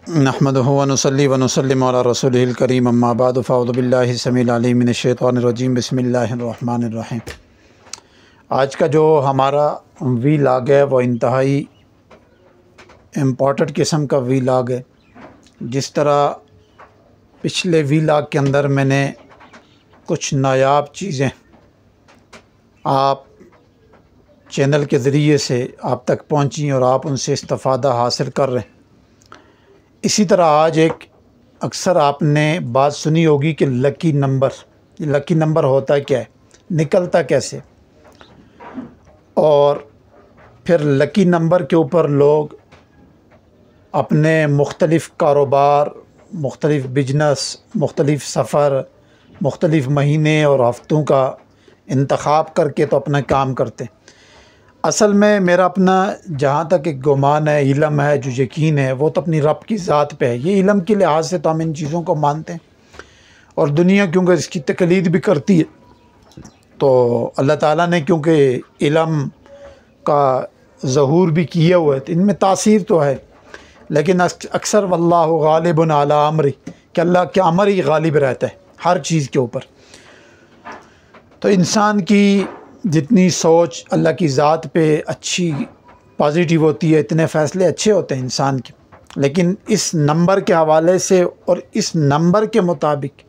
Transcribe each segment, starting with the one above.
नहमदुहु व नुसल्ली व नुसल्लिमु अला रसूलिहिल करीम अम्मा बाद फ़अऊज़ु बिल्लाहि समील अलीम मिनश शैतानिर रजीम बिस्मिल्लाहिर रहमानिर रहीम। आज का जो हमारा वीलॉग है वो इंतहाई इम्पॉर्टेंट किस्म का वीलॉग है। जिस तरह पिछले वीलॉग के अंदर मैंने कुछ नायाब चीज़ें आप चैनल के ज़रिए से आप तक पहुंची और आप उनसे इस्तिफ़ादा हासिल कर रहे हैं, इसी तरह आज एक अक्सर आपने बात सुनी होगी कि लकी नंबर, ये लकी नंबर होता क्या है, निकलता कैसे, और फिर लकी नंबर के ऊपर लोग अपने मुख्तलिफ़ कारोबार, मुख्तलिफ़ बिजनेस, मुख्तलिफ़ सफ़र, मुख्तलिफ़ महीने और हफ्तों का इंतखाब करके तो अपना काम करते हैं। असल में मेरा अपना जहाँ तक एक गुमान है, इल्म है, जो यकीन है वो तो अपनी रब की ज़ात पे है। ये इल्म के लिहाज से तो हम इन चीज़ों को मानते हैं और दुनिया क्योंकि इसकी तकलीद भी करती है, तो अल्लाह ताला ने क्योंकि इल्म का ज़हूर भी किया हुआ है तो इनमें तासीर तो है, लेकिन अक्सर वल्लाहु गालिबुन अला अमरी, कि अल्लाह के अमर ही गालिब रहता है हर चीज़ के ऊपर। तो इंसान की जितनी सोच अल्लाह की ज़ात पे अच्छी पॉजिटिव होती है, इतने फ़ैसले अच्छे होते हैं इंसान के। लेकिन इस नंबर के हवाले से और इस नंबर के मुताबिक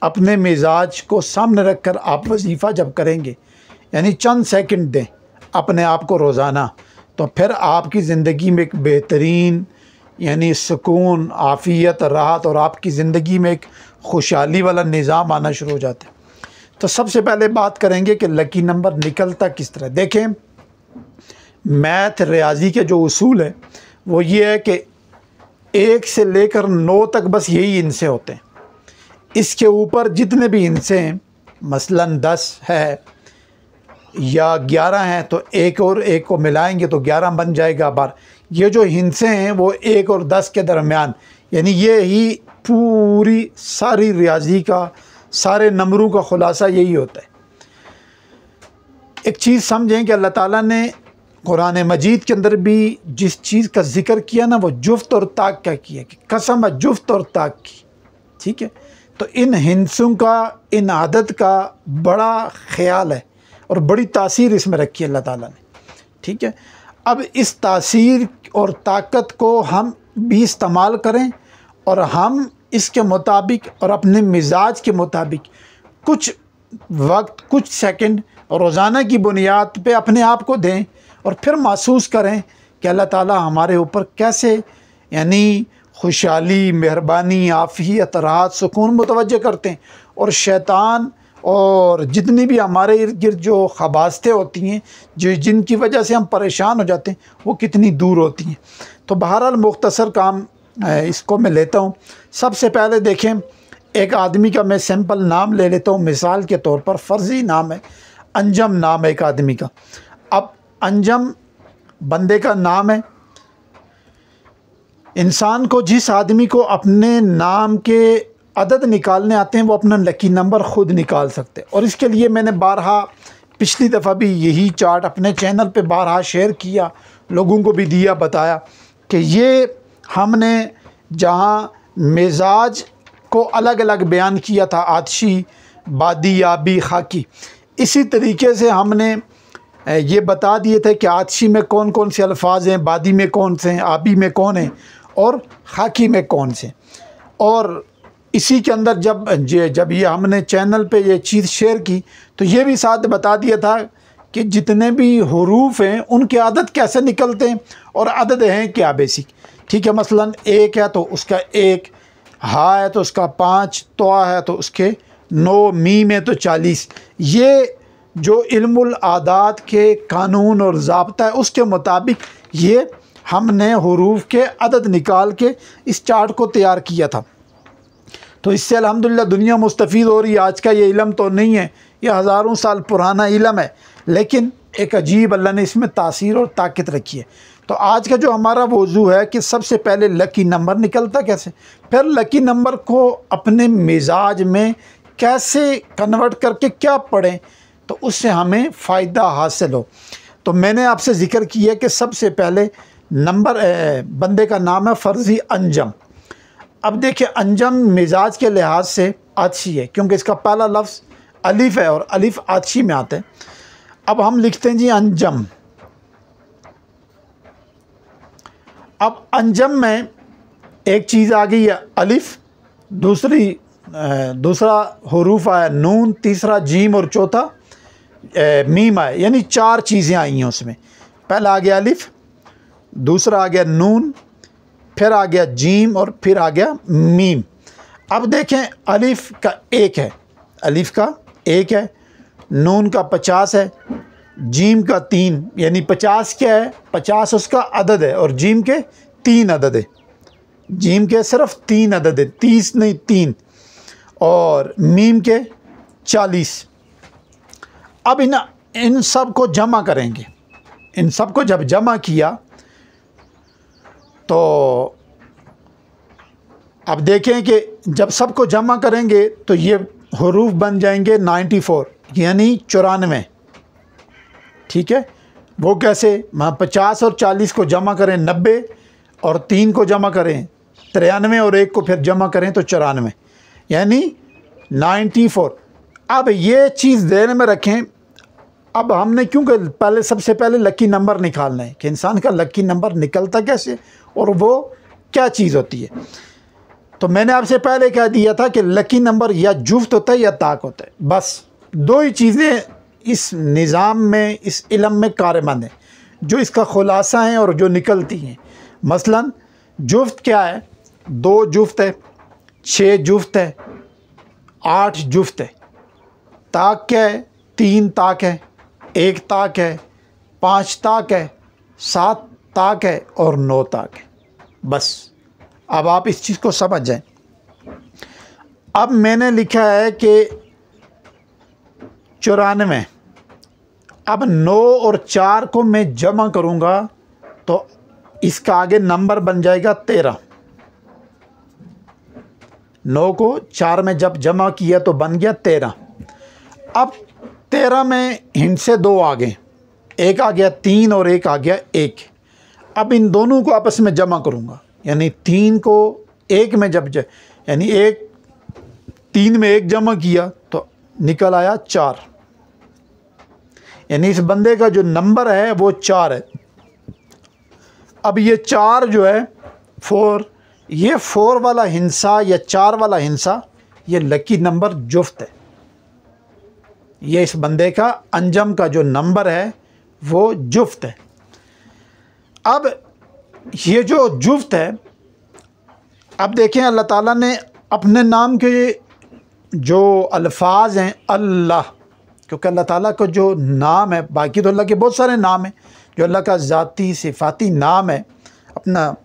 अपने मिजाज को सामने रख कर आप वजीफ़ा जब करेंगे, यानी चंद सेकंड दें अपने आप को रोज़ाना, तो फिर आपकी ज़िंदगी में एक बेहतरीन यानी सुकून, आफ़ियत, राहत और आपकी ज़िंदगी में एक खुशहाली वाला निज़ाम आना शुरू हो जाता है। तो सबसे पहले बात करेंगे कि लकी नंबर निकलता किस तरह। देखें, मैथ रियाजी के जो उसूल है वो ये है कि 1 से लेकर 9 तक बस यही हिस्से होते हैं। इसके ऊपर जितने भी हिस्से हैं, मसलन 10 है या 11 हैं, तो 1 और 1 को मिलाएंगे तो 11 बन जाएगा बार। ये जो हिस्से हैं वो 1 और 10 के दरमियान, यानी ये ही पूरी सारी रियाजी का, सारे नंबरों का खुलासा यही होता है। एक चीज़ समझें कि अल्लाह ताला ने कुरान मजीद के अंदर भी जिस चीज़ का ज़िक्र किया ना, वो जुफ्त और ताक का किया, कि कसम है जुफ्त और ताक की। ठीक है, तो इन हिंसों का, इन आदत का बड़ा ख्याल है और बड़ी तासीर इसमें रखी है अल्लाह ताला ने। ठीक है, अब इस तासीर और ताकत को हम भी इस्तेमाल करें और हम इसके मुताबिक और अपने मिजाज के मुताबिक कुछ वक्त, कुछ सेकंड रोज़ाना की बुनियाद पे अपने आप को दें और फिर महसूस करें कि अल्लाह ताला हमारे ऊपर कैसे यानी खुशहाली, मेहरबानी, आफ़ियत, राहत, सुकून मुतवज्जह करते हैं, और शैतान और जितनी भी हमारे इर्द गिर्द जो खबास्तें होती हैं, जो जिनकी वजह से हम परेशान हो जाते हैं, वो कितनी दूर होती हैं। तो बहरहाल मुख्तसर काम इसको मैं लेता हूँ। सबसे पहले देखें, एक आदमी का मैं सिंपल नाम ले लेता हूँ मिसाल के तौर पर। फ़र्ज़ी नाम है, अंजम नाम है एक आदमी का। अब अंजम बंदे का नाम है। इंसान को, जिस आदमी को अपने नाम के अदद निकालने आते हैं, वो अपना लकी नंबर ख़ुद निकाल सकते हैं। और इसके लिए मैंने बारहा, पिछली दफ़ा भी यही चार्ट अपने चैनल पे बारहा शेयर किया, लोगों को भी दिया, बताया कि ये हमने जहाँ मिजाज को अलग अलग बयान किया था, आतशी, बादी, आबी, खाकी, इसी तरीके से हमने ये बता दिए थे कि आतशी में कौन कौन से अल्फाज हैं, बादी में कौन से हैं, आबी में कौन है और खाकी में कौन से। और इसी के अंदर जब ये हमने चैनल पे ये चीज़ शेयर की तो ये भी साथ बता दिया था कि जितने भी हुरूफ हैं उनके अदद कैसे निकलते हैं और अदद हैं क्या बेसिक। ठीक है, मसलन 1 है तो उसका 1, हा है तो उसका 5, तोआ है तो उसके 9, मीम है तो 40। ये जो इल्मुल आदात के कानून और ज़ाब्ता है उसके मुताबिक ये हमने हुरूफ के अदद निकाल के इस चार्ट को तैयार किया था। तो इससे अल्हम्दुलिल्लाह दुनिया मुस्तफ़ीद हो रही है। आज का ये इल्म तो नहीं है, ये हज़ारों साल पुराना इल्म है, लेकिन एक अजीब अल्लाह ने इसमें तासीर और ताकत रखी है। तो आज का जो हमारा मौजू है कि सबसे पहले लकी नंबर निकलता कैसे, फिर लकी नंबर को अपने मिजाज में कैसे कन्वर्ट करके क्या पढ़ें तो उससे हमें फ़ायदा हासिल हो। तो मैंने आपसे ज़िक्र किया कि सबसे पहले नंबर बंदे का नाम है फ़र्ज़ी अंजम। अब देखिए अंजम मिजाज के लिहाज से आतशी है, क्योंकि इसका पहला लफ्ज़ अलिफ है और अलिफ आतशी में आते हैं। अब हम लिखते हैं जी अंजम। अब अंजम में एक चीज़ आ गई है अलिफ, दूसरा हुरूफ आया नून, तीसरा जीम और चौथा मीम आया, यानी 4 चीज़ें आई हैं उसमें। पहला आ गया अलिफ, दूसरा आ गया नून, फिर आ गया जीम और फिर आ गया मीम। अब देखें अलिफ का 1 है, अलिफ का 1 है, नून का 50 है, जीम का 3, यानी 50 क्या है, 50 उसका अदद है और जीम के 3 अदद है, जीम के सिर्फ 3 अदद है, 30 नहीं 3, और मीम के 40। अब इन सब को जमा करेंगे, इन सब को जब जमा किया तो अब देखें कि जब सबको जमा करेंगे तो ये हुरूफ बन जाएंगे 94, यानी 94। ठीक है, वो कैसे, 50 और 40 को जमा करें 90, और 3 को जमा करें 93, और 1 को फिर जमा करें तो 94, यानी 94। अब ये चीज़ ध्यान में रखें। अब हमने क्योंकि सबसे पहले लकी नंबर निकालना है कि इंसान का लकी नंबर निकलता कैसे और वो क्या चीज़ होती है। तो मैंने आपसे पहले कह दिया था कि लकी नंबर या जुफ्त होता है या ताक होता है, बस 2 ही चीज़ें इस निज़ाम में, इस इल्म में कारमंद हैं, जो इसका खुलासा है और जो निकलती हैं। मसलन जुफ्त क्या है, 2 जुफ्त है, 6 जुफ्त है, 8 जुफ्त है। ताक क्या है, 3 ताक है, 1 ताक है, 5 ताक है, 7 ताक है और 9 ताक है। बस अब आप इस चीज़ को समझ जाएं। अब मैंने लिखा है कि 94। अब 9 और 4 को मैं जमा करूँगा तो इसका आगे नंबर बन जाएगा 13। 9 को 4 में जब जमा किया तो बन गया 13। अब 13 में हिंट से 2 आ गए, एक आ गया 3 और एक आ गया 1। अब इन दोनों को आपस में जमा करूँगा, यानी 3 को 1 में यानी 3 में 1 जमा किया तो निकल आया 4, यानी इस बंदे का जो नंबर है वो 4 है। अब ये 4 जो है 4, ये 4 वाला हिंसा या 4 वाला हिंसा ये लकी नंबर जुफ्त है। ये इस बंदे का अंजम का जो नंबर है वो जुफ्त है। अब ये जो जुफ्त है, अब देखें अल्लाह ताला ने अपने नाम के जो अल्फाज हैं, अल्लाह, क्योंकि अल्लाह ताला का जो नाम है, बाकी तो अल्लाह के बहुत सारे नाम हैं, जो अल्लाह का ज़ाती सिफाती नाम है अपना,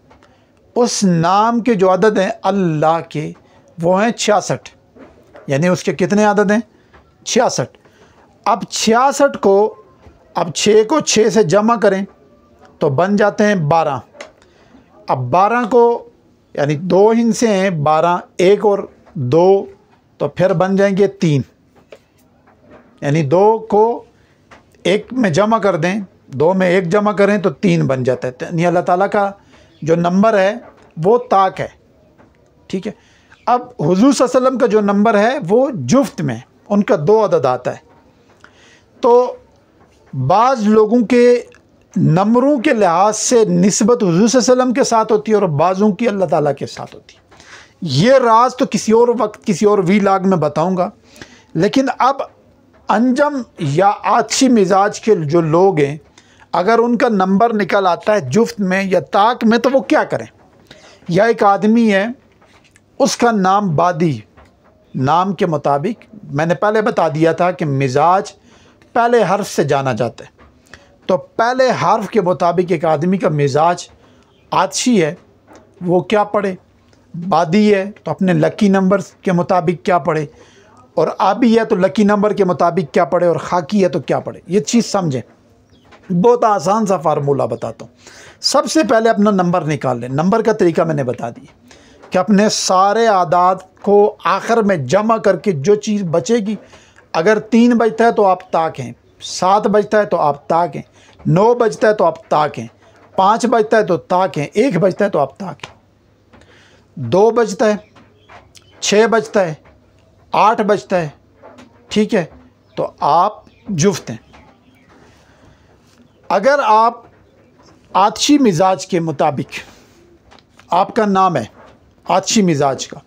उस नाम के जो अदद हैं अल्लाह के वो हैं 66, यानी उसके कितने अदद हैं 66। अब 66 को, अब 6 को 6 से जमा करें तो बन जाते हैं 12। अब 12 को, यानी 2 हिस्से हैं 12, 1 और 2, तो फिर बन जाएंगे 3, यानी 2 को 1 में जमा कर दें, 2 में 1 जमा करें तो 3 बन जाता है। यानी अल्लाह ताला का जो नंबर है वो ताक है। ठीक है, अब हुज़ूर सल्लल्लाहु अलैहि वसल्लम का जो नंबर है वो जुफ्त में, उनका 2 अदद आता है। तो बाज़ लोगों के नंबरों के लिहाज से निस्बत हुज़ूर सल्लल्लाहु अलैहि वसल्लम के साथ होती है और बाज़ों की अल्लाह ताला के साथ होती है। ये राज तो किसी और वक्त किसी और वीलाग में बताऊंगा। लेकिन अब अंजम या आतशी मिजाज के जो लोग हैं, अगर उनका नंबर निकल आता है जुफ्त में या ताक में तो वो क्या करें। या एक आदमी है, उसका नाम बादी, नाम के मुताबिक मैंने पहले बता दिया था कि मिजाज पहले हर्फ से जाना जाता है। तो पहले हर्फ के मुताबिक एक आदमी का मिजाज आतशी है, वो क्या पढ़े, बादी है तो अपने लकी नंबर के मुताबिक क्या पढ़े, और आबी है तो लकी नंबर के मुताबिक क्या पढ़े, और खाकी है तो क्या पढ़े। ये चीज़ समझें, बहुत आसान सा फार्मूला बताता हूँ। सबसे पहले अपना नंबर निकाल लें। नंबर का तरीका मैंने बता दिया कि अपने सारे आदाद को आखिर में जमा करके जो चीज़ बचेगी, अगर 3 बजता है तो आप ताक हैं, 7 बजता है तो आप ताक हैं, 9 बजता है तो आप ताक हैं, 5 बजता है तो ताक हैं, 1 बजता है तो आप ताक हैं। 2 बजता है, 6 बजता है, 8 बजता है, ठीक है, तो आप जुफ्त हैं। अगर आप आतिशी मिजाज के मुताबिक, आपका नाम है आतिशी मिजाज का,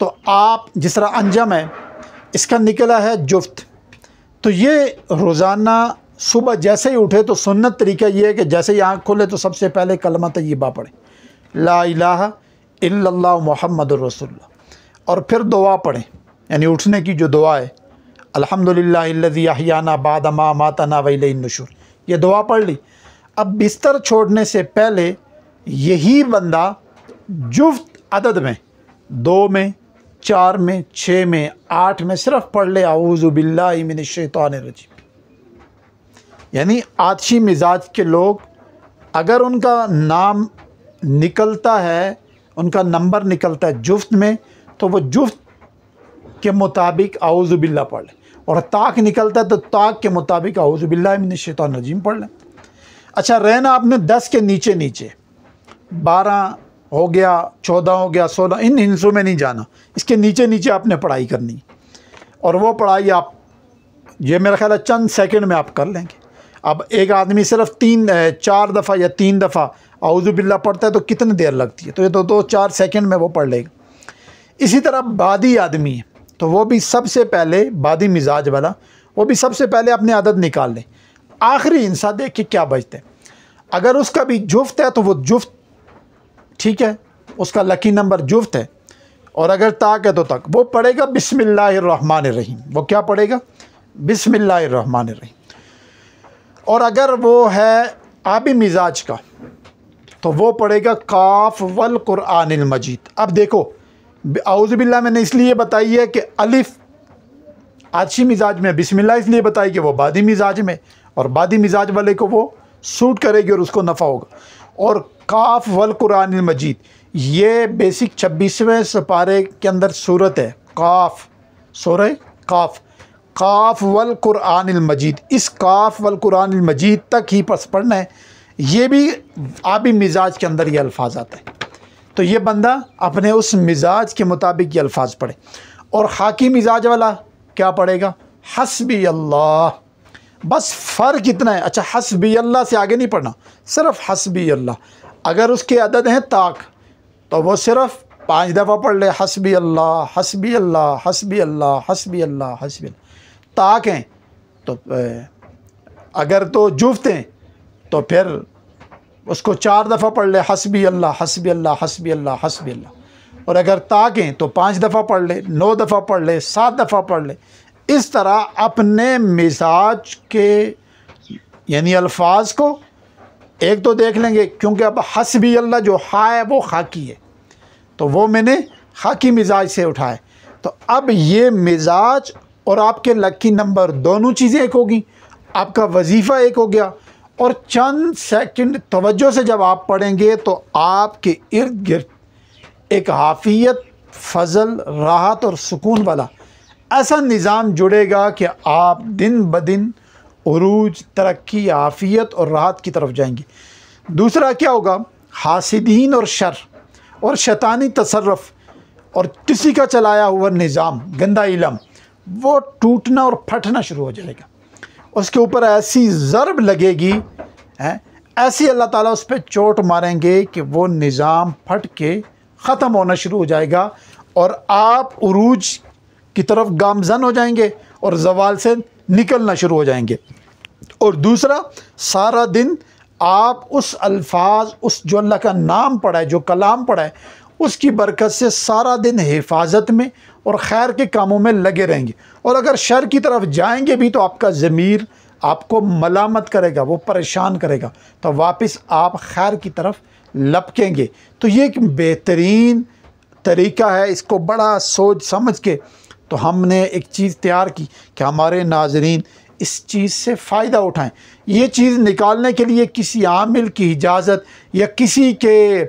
तो आप जिस तरह अंजम है, इसका निकला है जुफ्त, तो ये रोज़ाना सुबह जैसे ही उठे तो सुन्नत तरीका ये है कि जैसे ही आँख खोले तो सबसे पहले कलमा तय्यबा पढ़े, ला इलाहा इल्लल्लाह मुहम्मदुर रसूलुल्लाह, और फिर दुआ पढ़ें, यानी उठने की जो दुआ है, अल्हम्दुलिल्लाहिल्लज़ी अहयाना बाद मा मातना व इलैहिन नुशूर, ये दुआ पढ़ ली। अब बिस्तर छोड़ने से पहले यही बंदा जुफ्त अदद में 2 में, 4 में, 6 में, 8 में सिर्फ पढ़ ले औज़ु बिल्लाहि मिनश शैतानिर रजीम। यानी आतिशी मिजाज के लोग अगर उनका नाम निकलता है, उनका नंबर निकलता है जुफ्त में, तो वो जुफ्त के मुताबिक औज़ु बिल्लाह पढ़ लें, और ताक निकलता है तो ताक के मुताबिक औज़ु बिल्लाहि मिनश शैतानिर रजीम पढ़ लें। अच्छा, रहना आपने 10 के नीचे नीचे, 12 हो गया, 14 हो गया, 16, इन हिस्सों में नहीं जाना, इसके नीचे नीचे आपने पढ़ाई करनी, और वो पढ़ाई आप, ये मेरा ख्याल है चंद सेकंड में आप कर लेंगे। अब एक आदमी सिर्फ 4 दफ़ा या 3 दफ़ा औज़ु बिल्लाह पढ़ता है तो कितनी देर लगती है, तो ये तो 2-4 सेकंड में वो पढ़ लेगा। इसी तरह बादी आदमी है, तो वो भी सबसे पहले, बादी मिजाज वाला, वो भी सबसे पहले अपने आदत निकाल ले, आखिरी इंसा देख के क्या बजते हैं। अगर उसका भी जुफ्त है तो वो जुफ्त, ठीक है, उसका लकी नंबर जुफ्त है, और अगर ताक है तो तक वो पढ़ेगा बिस्मिल्लाहिर्रहमानिर्रहीम। वो क्या पढ़ेगा? बिस्मिल्लाहिर्रहमानिर्रहीम। और अगर वो है आबी मिजाज का तो वो पढ़ेगा काफ वल कुरानिल मजीद। अब देखो, औज़ु बिल्लाह मैंने इसलिए बताई है कि अलिफ आतिशी मिजाज में, बिस्मिल्लाह इसलिए बताई कि वो बादी मिजाज में, और बादी मिजाज वाले को वो सूट करेगी और उसको नफ़ा होगा। और काफ वल कुरानिल मजीद, ये बेसिक 26वें सपारे के अंदर सूरत है, काफ, सूरह काफ, काफ वल कुरानिल मजीद, इस काफ वल कुरानिल मजीद तक ही बस पढ़ना है। ये भी आबी मिजाज के अंदर ये अल्फाज आता है, तो ये बंदा अपने उस मिजाज के मुताबिक ये अल्फाज पढ़े। और खाकी मिजाज वाला क्या पढ़ेगा? हस्बी अल्लाह। बस फ़र्क इतना है। अच्छा, हस्बी अल्लाह से आगे नहीं पढ़ना, सिर्फ हस्बी अल्लाह। अगर उसके अदद हैं ताक, तो वो सिर्फ 5 दफ़ा पढ़ ले, हस्बी अल्लाह हस्बी अल्लाह हस्बी अल्लाह हस्बी अल्लाह हस्बी अल्लाह। ताक हैं तो अगर तो जुफ्त हैं तो फिर उसको 4 दफ़ा पढ़ ले, हस्बी अल्लाह हस्बी अल्लाह हस्बी अल्लाह हस्बी अल्लाह। और अगर ताक हैं तो 5 दफ़ा पढ़ ले, 9 दफ़ा पढ़ ले, 7 दफ़ा पढ़ ले। इस तरह अपने मिजाज के यानी अल्फाज को एक तो देख लेंगे, क्योंकि अब हस्बी अल्लाह जो हा है वो खाकी है, तो वो मैंने खाकी मिजाज से उठाए। तो अब ये मिजाज और आपके लकी नंबर दोनों चीज़ें एक होगी, आपका वजीफ़ा एक हो गया, और चंद सेकंड तवज्जो से जब आप पढ़ेंगे तो आपके इर्द गिर्द एक हाफियत, फजल, राहत और सुकून वाला ऐसा निज़ाम जुड़ेगा कि आप दिन ब दिन उरूज, तरक्की, आफ़ियत और राहत की तरफ जाएंगे। दूसरा क्या होगा? हासिदीन और शर और शैतानी तसर्रुफ़ और किसी का चलाया हुआ निज़ाम, गंदा इलम, वो टूटना और फटना शुरू हो जाएगा। उसके ऊपर ऐसी ज़रब लगेगी, ऐसी अल्लाह ताला उस पर चोट मारेंगे कि वो निज़ाम फट के ख़त्म होना शुरू हो जाएगा, और आप उरूज की तरफ गामज़न हो जाएंगे और ज़वाल से निकलना शुरू हो जाएंगे। और दूसरा, सारा दिन आप उस अल्फाज, उस जो अल्लाह का नाम पढ़ा है, जो कलाम पढ़ा है, उसकी बरकत से सारा दिन हिफाजत में और खैर के कामों में लगे रहेंगे। और अगर शर की तरफ जाएंगे भी तो आपका ज़मीर आपको मलामत करेगा, वो परेशान करेगा, तो वापस आप खैर की तरफ लपकेंगे। तो ये एक बेहतरीन तरीका है। इसको बड़ा सोच समझ के तो हमने एक चीज़ तैयार की कि हमारे नाज़रीन इस चीज़ से फ़ायदा उठाएं। ये चीज़ निकालने के लिए किसी आमिल की इजाज़त या किसी के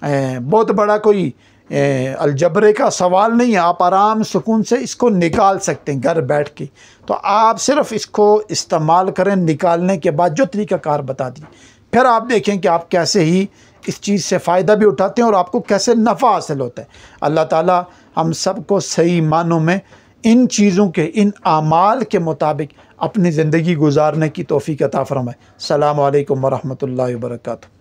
बहुत बड़ा कोई अलजबरे का सवाल नहीं है। आप आराम सुकून से इसको निकाल सकते हैं घर बैठ के। तो आप सिर्फ इसको इस्तेमाल करें, निकालने के बाद जो तरीक़ाकार बता दिए, फिर आप देखें कि आप कैसे ही इस चीज़ से फ़ायदा भी उठाते हैं और आपको कैसे नफ़ा हासिल होता है। अल्लाह ताला हम सब को सही मानों में इन चीज़ों के, इन आमाल के मुताबिक अपनी ज़िंदगी गुजारने की तौफ़ीक अता फ़रमाए। अस्सलामु अलैकुम व रहमतुल्लाहि व बरकातुहू।